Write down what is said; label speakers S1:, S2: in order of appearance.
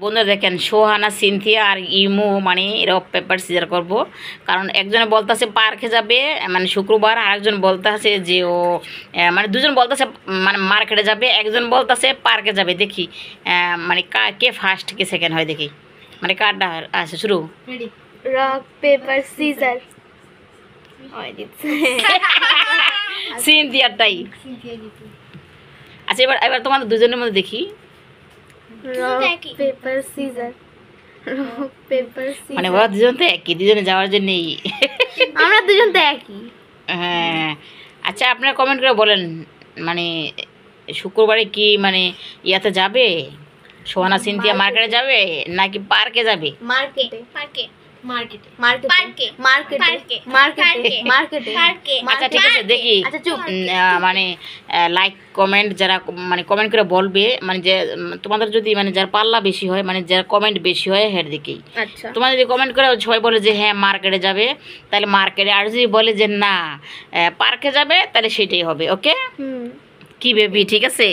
S1: বন্ধুরা দেখেন, সোহানা, সিনথিয়া আর ইমু মানে রক পেপার সিজার করব। কারণ একজনে বলতেছে পার্কে যাবে মানে শুক্রবার, আর একজন বলতেছে যে ও মানে দুজন বলতেছে মানে মার্কেটে যাবে, একজন বলতেছে পার্কে যাবে। দেখি মানে কে ফার্স্ট কে সেকেন্ড হয় দেখি, মানে কারটা আচ্ছা শুরু।
S2: Rock paper scissor.
S1: সিনথিয়ারটাই। আচ্ছা এবার এবার তোমাদের দুজনের মধ্যে দেখি।
S2: Rock paper scissor. Rock paper
S1: মানে
S2: সিজার।
S1: ওরা দুজন তো একই, দুজনে যাওয়ার জন্যই।
S2: আমরা দুজন তো একই।
S1: হ্যাঁ, আচ্ছা আপনারা কমেন্ট করে বলেন, মানে শুক্রবারে কি মানে ইয়াতে যাবে, সোহানা সিনথিয়া মার্কেটে যাবে নাকি পার্কে যাবে?
S2: মার্কেটে। পার্কে। মার্কেটে। মার্কেটে। মার্কেটে। মার্কেটে। মার্কেটে।
S1: আচ্ছা ঠিক আছে দেখি।
S2: আচ্ছা চুপ।
S1: মানে লাইক কমেন্ট যারা মানে কমেন্ট করে বলবে, মানে যে তোমাদের যদি মানে যার পাল্লা বেশি হয়, মানে যার কমেন্ট বেশি হয় হের দিকেই।
S2: আচ্ছা।
S1: তোমার যদি কমেন্ট করে সবাই বলে যে হ্যাঁ মার্কেটে যাবে, তাহলে মার্কেটে, আর যদি বলে যে না পার্কে যাবে, তাহলে সেটাই হবে। ওকে
S2: হুম।
S1: কি বেবি, ঠিক আছে?